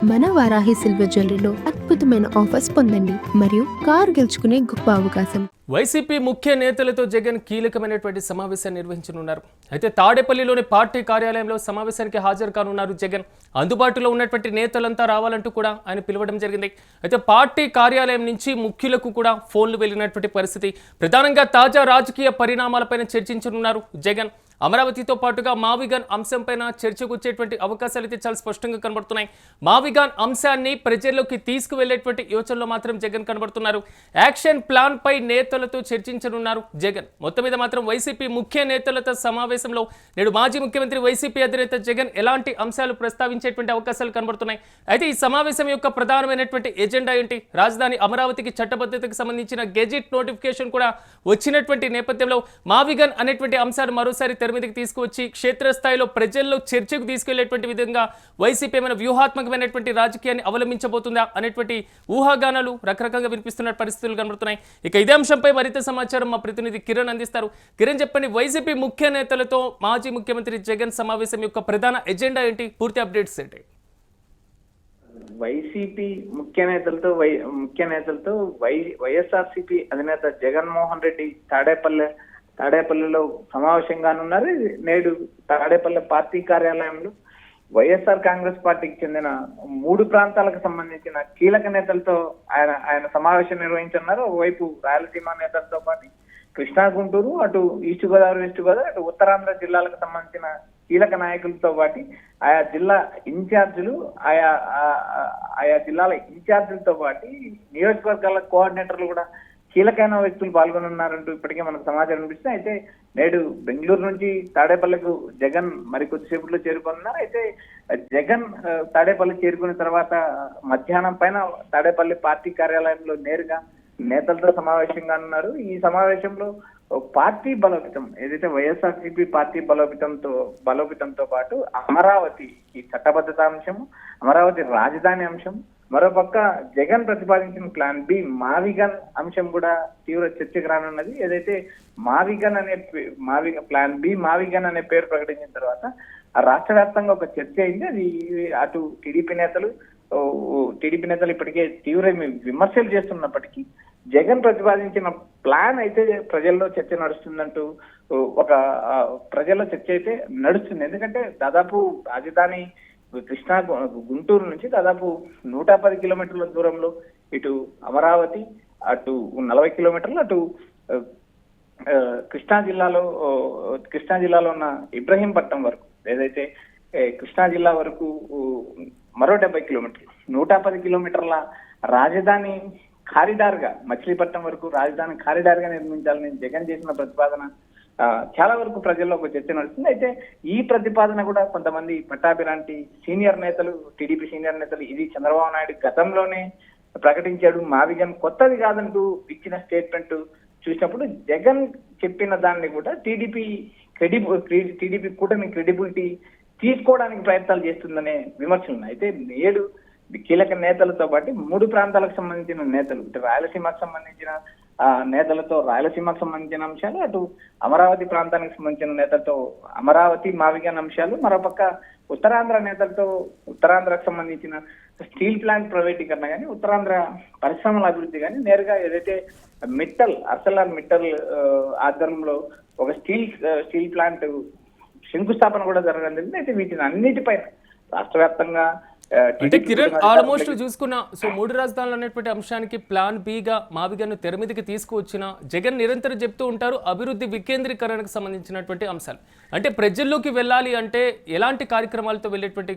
మన వారాహి సిల్వర్ జ్యువెలరీలో అద్భుతమైన ఆఫర్స్ పొందండి మరియు కారు గెలుచుకునే గొప్ప అవకాశం. వైసీపీ ముఖ్య నేతలతో జగన్ కీలకమైనటువంటి సమావేశాన్ని నిర్వహించనున్నారు. అయితే తాడేపల్లిలోని పార్టీ కార్యాలయంలో సమావేశానికి హాజరు కానున్నారు జగన్. అందుబాటులో ఉన్నటువంటి నేతలంతా రావాలంటూ కూడా ఆయన పిలవడం జరిగింది. అయితే పార్టీ కార్యాలయం నుంచి ముఖ్యులకు కూడా ఫోన్లు వెళ్ళినటువంటి పరిస్థితి. ప్రధానంగా తాజా రాజకీయ పరిణామాలపైన చర్చించనున్నారు జగన్. అమరావతితో పాటుగా మావిగన్ అంశంపైన చర్చకు వచ్చేటువంటి అవకాశాలు అయితే చాలా స్పష్టంగా కనబడుతున్నాయి. మావిగన్ అంశాన్ని ప్రజల్లోకి తీసుకువెళ్లేటువంటి యోచనలో మాత్రం జగన్ కనబడుతున్నారు. యాక్షన్ ప్లాన్ పై నేతలతో చర్చించనున్నారు జగన్. మొత్తం మీద మాత్రం వైసీపీ ముఖ్య నేతలతో సమావేశంలో నేడు మాజీ ముఖ్యమంత్రి వైసీపీ అధినేత జగన్ ఎలాంటి అంశాలు ప్రస్తావించేటువంటి అవకాశాలు కనబడుతున్నాయి. అయితే ఈ సమావేశం యొక్క ప్రధానమైనటువంటి ఎజెండా ఏంటి? రాజధాని అమరావతికి చట్టబద్ధతకు సంబంధించిన గెజిట్ నోటిఫికేషన్ కూడా వచ్చినటువంటి నేపథ్యంలో మావిగన్ అనేటువంటి అంశాలు మరోసారి మీదకి తీసుకువచ్చి క్షేత్రస్థాయిలో ప్రజల్లో చర్చకు తీసుకెళ్లేటువంటి విధంగా వైసీపీ ఏమైనా వ్యూహాత్మకమైనటువంటి రాజకీయాన్ని అవలంబించబోతుందా అనేటువంటి ఊహాగానాలు రకరకాలుగా వినిపిస్తున్న పరిస్థితులు కనబడుతున్నాయి. ఇక ఇదే అంశంపై మరింత సమాచారం మా ప్రతినిధి కిరణ్ అందిస్తారు. కిరణ్, చెప్పండి, వైసీపీ ముఖ్య నేతలతో మాజీ ముఖ్యమంత్రి జగన్ సమావేశం యొక్క ప్రధాన ఎజెండా ఏంటి? పూర్తి అప్డేట్స్ ఏంటి? వైసీపీ ముఖ్య నేతలతో వైఎస్ఆర్సీపీ అధినేత జగన్మోహన్ రెడ్డి తాడేపల్లిలో సమావేశంగానున్నారు. నేడు తాడేపల్లి పార్టీ కార్యాలయంలో వైఎస్ఆర్ కాంగ్రెస్ పార్టీకి చెందిన 3 ప్రాంతాలకు సంబంధించిన కీలక నేతలతో ఆయన సమావేశం నిర్వహించున్నారు. ఒకవైపు రాయలసీమ నేతలతో పాటు కృష్ణా, గుంటూరు, అటు ఈస్ట్ గోదావరి, వెస్ట్ గోదావరి, అటు ఉత్తరాంధ్ర జిల్లాలకు సంబంధించిన కీలక నాయకులతో పాటు ఆయా జిల్లా ఇన్ఛార్జీలు, ఆయా జిల్లాల ఇన్ఛార్జీలతో పాటు నియోజకవర్గాల కోఆర్డినేటర్లు కూడా కీలకమైన వ్యక్తులు పాల్గొనున్నారంటూ ఇప్పటికే మనకు సమాచారం అనిపిస్తుంది. అయితే నేడు బెంగళూరు నుంచి తాడేపల్లికు జగన్ మరి కొద్దిసేపట్లో చేరుకున్నారు. అయితే జగన్ తాడేపల్లి చేరుకున్న తర్వాత మధ్యాహ్నం పైన తాడేపల్లి పార్టీ కార్యాలయంలో నేరుగా నేతలతో సమావేశంగా ఉన్నారు. ఈ సమావేశంలో పార్టీ బలోపేతం, ఏదైతే వైఎస్ఆర్సీపీ పార్టీ బలోపేతంతో పాటు అమరావతి ఈ చట్టబద్ధత అంశం, అమరావతి రాజధాని అంశం, మరోపక్క జగన్ ప్రతిపాదించిన ప్లాన్ బి మావిగన్ అంశం కూడా తీవ్ర చర్చకు రానున్నది. ఏదైతే ప్లాన్ బి మావిగన్ అనే పేరు ప్రకటించిన తర్వాత రాష్ట్ర వ్యాప్తంగా ఒక చర్చ అయింది. అది అటు టీడీపీ నేతలు ఇప్పటికే తీవ్ర విమర్శలు చేస్తున్నప్పటికీ జగన్ ప్రతిపాదించిన ప్లాన్ అయితే ప్రజల్లో చర్చ నడుస్తుందంటూ ప్రజల్లో చర్చ అయితే నడుస్తుంది. ఎందుకంటే దాదాపు రాజధాని కృష్ణా, గుంటూరు నుంచి దాదాపు 110 కిలోమీటర్ల దూరంలో ఇటు అమరావతి, అటు 40 కిలోమీటర్లు, అటు కృష్ణా జిల్లాలో ఉన్న ఇబ్రహీంపట్నం వరకు, ఏదైతే కృష్ణా జిల్లా వరకు మరో 70 కిలోమీటర్లు, 110 కిలోమీటర్ల రాజధాని కారిడార్ గా మచిలీపట్నం వరకు రాజధాని కారిడార్ గా నిర్మించాలని జగన్ చేసిన ప్రతిపాదన చాలా వరకు ప్రజల్లో ఒక చర్చ నడుస్తుంది. అయితే ఈ ప్రతిపాదన కూడా కొంతమంది పట్టాభి లాంటి సీనియర్ నేతలు, టీడీపీ సీనియర్ నేతలు, ఇది చంద్రబాబు నాయుడు గతంలోనే ప్రకటించాడు, మావిగన్ కొత్తది కాదంటూ ఇచ్చిన స్టేట్మెంట్ చూసినప్పుడు జగన్ చెప్పిన దాన్ని కూడా టీడీపీ కూటమి క్రెడిబిలిటీ తీసుకోవడానికి ప్రయత్నాలు చేస్తుందనే విమర్శలు ఉన్నాయి. అయితే నేడు కీలక నేతలతో పాటు 3 ప్రాంతాలకు సంబంధించిన నేతలు, ఇటు రాయలసీమకు సంబంధించిన నేతలతో రాయలసీమకు సంబంధించిన అంశాలు, అటు అమరావతి ప్రాంతానికి సంబంధించిన నేతలతో అమరావతి మావిగన్ అంశాలు, మరోపక్క ఉత్తరాంధ్ర నేతలతో ఉత్తరాంధ్రకు సంబంధించిన స్టీల్ ప్లాంట్ ప్రైవేటీకరణ కానీ, ఉత్తరాంధ్ర పరిశ్రమల అభివృద్ధి కానీ, నేరుగా ఏదైతే అర్సలాన్ మిట్టల్ ఆధ్వర్యంలో ఒక స్టీల్ ప్లాంట్ శంకుస్థాపన కూడా జరగడం జరిగింది. అయితే వీటిని అన్నిటిపైన రాష్ట్ర వ్యాప్తంగా అంటే కిరణ్, ఆల్మోస్ట్ చూసుకున్న 3 రాజధానులు అనేటువంటి అంశానికి ప్లాన్ బిగా మావిగన్ను తెర మీదకి తీసుకువచ్చిన జగన్ నిరంతరం చెప్తూ ఉంటారు అభివృద్ధి వికేంద్రీకరణకు సంబంధించినటువంటి అంశాలు. అంటే ప్రజల్లోకి వెళ్ళాలి అంటే ఎలాంటి కార్యక్రమాలతో వెళ్ళేటువంటి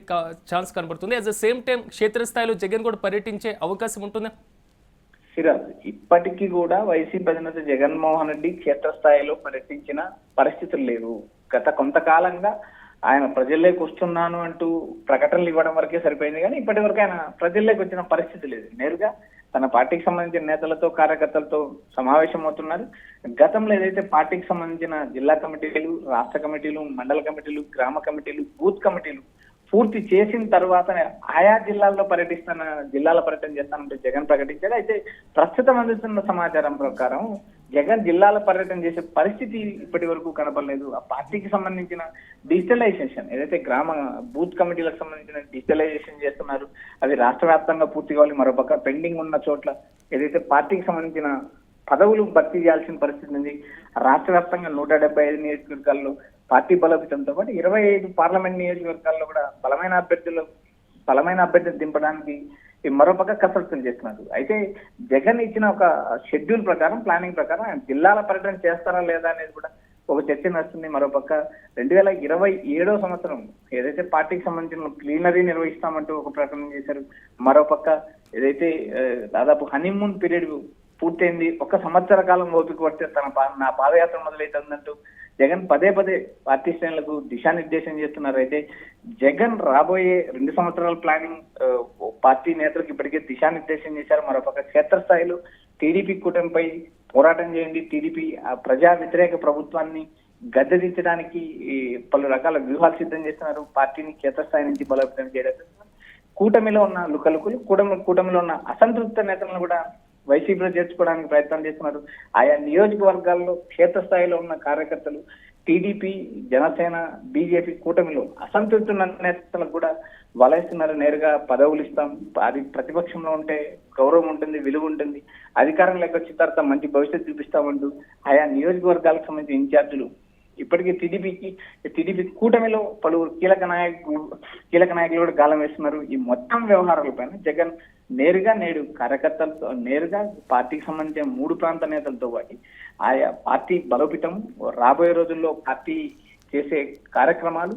ఛాన్స్ కనబడుతుంది? అట్ ద సేమ్ టైం క్షేత్రస్థాయిలో జగన్ కూడా పర్యటించే అవకాశం ఉంటుందా? సిరాజ్, ఇప్పటికీ కూడా వైసీపీ అధినేత జగన్మోహన్ రెడ్డి క్షేత్రస్థాయిలో పర్యటించిన పరిస్థితులు లేవు. గత కొంతకాలంగా ఆయన ప్రజల్లోకి వస్తున్నాను అంటూ ప్రకటనలు ఇవ్వడం వరకే సరిపోయింది, కానీ ఇప్పటి వరకు ఆయన ప్రజల్లోకి వచ్చిన పరిస్థితి లేదు. నేరుగా తన పార్టీకి సంబంధించిన నేతలతో, కార్యకర్తలతో సమావేశం అవుతున్నారు. గతంలో ఏదైతే పార్టీకి సంబంధించిన జిల్లా కమిటీలు, రాష్ట్ర కమిటీలు, మండల కమిటీలు, గ్రామ కమిటీలు, బూత్ కమిటీలు పూర్తి చేసిన తర్వాత ఆయా జిల్లాల్లో పర్యటన చేస్తానంటే జగన్ ప్రకటించాడు. అయితే ప్రస్తుతం అందుతున్న సమాచారం ప్రకారం జగన్ జిల్లాల పర్యటన చేసే పరిస్థితి ఇప్పటి వరకు కనపడలేదు. ఆ పార్టీకి సంబంధించిన డిజిటలైజేషన్ ఏదైతే గ్రామ బూత్ కమిటీలకు సంబంధించిన డిజిటలైజేషన్ చేస్తున్నారు, అది రాష్ట్ర వ్యాప్తంగా పూర్తి కావాలి. మరోపక్క పెండింగ్ ఉన్న చోట్ల ఏదైతే పార్టీకి సంబంధించిన పదవులు భర్తీ చేయాల్సిన పరిస్థితి ఉంది. రాష్ట్ర వ్యాప్తంగా 175 నియోజకవర్గాల్లో పార్టీ బలోపేతంతో పాటు 25 పార్లమెంట్ నియోజకవర్గాల్లో కూడా బలమైన అభ్యర్థిని దింపడానికి మరోపక్క కసరత్తులు చేస్తున్నారు. అయితే జగన్ ఇచ్చిన ఒక షెడ్యూల్ ప్రకారం, ప్లానింగ్ ప్రకారం ఆయన జిల్లాల పర్యటన చేస్తారా లేదా అనేది కూడా ఒక చర్చ నడుస్తుంది. మరోపక్క 2027 సంవత్సరం ఏదైతే పార్టీకి సంబంధించిన ప్లీనరీ నిర్వహిస్తామంటూ ఒక ప్రకటన చేశారు. మరోపక్క ఏదైతే దాదాపు హనీమూన్ పీరియడ్ పూర్తయింది, 1 సంవత్సర కాలం ఓపిక పడితే నా పాదయాత్ర మొదలవుతుందంటూ జగన్ పదే పార్టీ శ్రేణులకు దిశానిర్దేశం చేస్తున్నారు. అయితే జగన్ రాబోయే 2 సంవత్సరాల ప్లానింగ్ పార్టీ నేతలకు ఇప్పటికే దిశానిర్దేశం చేశారు. మరోపక్క క్షేత్రస్థాయిలో టీడీపీ కూటమిపై పోరాటం చేయండి, టీడీపీ ప్రజా వ్యతిరేక ప్రభుత్వాన్ని గద్దెదించడానికి పలు రకాల వ్యూహాలు సిద్ధం చేస్తున్నారు. పార్టీని క్షేత్రస్థాయి నుంచి బలోపేతం చేయడానికి కూటమిలో ఉన్న లుకలుకులు, కూటమిలో ఉన్న అసంతృప్త నేతలను కూడా వైసీపీలో చేర్చుకోవడానికి ప్రయత్నం చేస్తున్నారు. ఆయా నియోజకవర్గాల్లో క్షేత్రస్థాయిలో ఉన్న కార్యకర్తలు టీడీపీ, జనసేన, బీజేపీ కూటమిలో అసంతృప్త నేతలకు కూడా వలయిస్తున్నారు. నేరుగా పదవులు ఇస్తాం, అది ప్రతిపక్షంలో ఉంటే గౌరవం ఉంటుంది, విలువ ఉంటుంది, అధికారంలోకి వచ్చిన తర్వాత మంచి భవిష్యత్తు చూపిస్తామంటూ ఆయా నియోజకవర్గాలకు సంబంధించిన ఇన్ఛార్జీలు ఇప్పటికీ టీడీపీ కూటమిలో పలువురు కీలక నాయకులు కూడా గాలం వేస్తున్నారు. ఈ మొత్తం వ్యవహారాలపైన జగన్ నేరుగా నేడు కార్యకర్తలతో, నేరుగా పార్టీకి సంబంధించిన 3 ప్రాంత నేతలతో పాటు ఆయా పార్టీ బలోపేతం, రాబోయే రోజుల్లో పార్టీ చేసే కార్యక్రమాలు,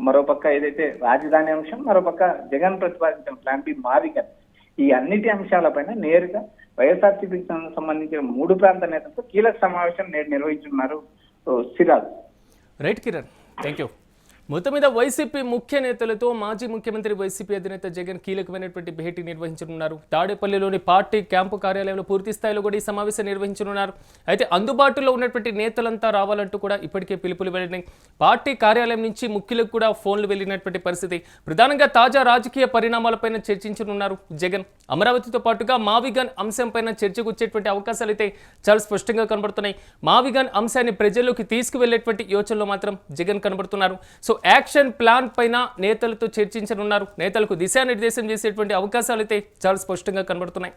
మరోపక్క ఏదైతే రాజధాని అంశం, మరోపక్క జగన్ ప్రతిపాదించిన ప్లాన్ బి మావిగన్, ఈ అన్నిటి అంశాలపైన నేరుగా వైఎస్ఆర్సీపీకి సంబంధించిన 3 ప్రాంత నేతలతో కీలక సమావేశం నేడు నిర్వహించున్నారు. Siraj. Right Kiran, thank you. మొత్తం మీద వైసీపీ ముఖ్య నేతలతో మాజీ ముఖ్యమంత్రి వైసీపీ అధినేత జగన్ కీలకమైనటువంటి భేటీ నిర్వహించనున్నారు. తాడేపల్లిలోని పార్టీ క్యాంపు కార్యాలయంలో పూర్తి స్థాయిలో కూడా ఈ సమావేశం నిర్వహించనున్నారు. అయితే అందుబాటులో ఉన్నటువంటి నేతలంతా రావాలంటూ కూడా ఇప్పటికే పిలుపులు వెళ్ళినాయి. పార్టీ కార్యాలయం నుంచి ముఖ్యులకు కూడా ఫోన్లు వెళ్ళినటువంటి పరిస్థితి. ప్రధానంగా తాజా రాజకీయ పరిణామాలపైన చర్చించనున్నారు జగన్. అమరావతితో పాటుగా మావిగన్ అంశంపైన చర్చకు వచ్చేటువంటి అవకాశాలు అయితే చాలా స్పష్టంగా కనబడుతున్నాయి. మావిగన్ అంశాన్ని ప్రజల్లోకి తీసుకువెళ్లేటువంటి యోచనలో మాత్రం జగన్ కనబడుతున్నారు. సో యాక్షన్ ప్లాన్ పైన నేతలతో చర్చించనున్నారు. నేతలకు దిశానిర్దేశం చేసేటువంటి అవకాశాలు అయితే చాలా స్పష్టంగా కనబడుతున్నాయి.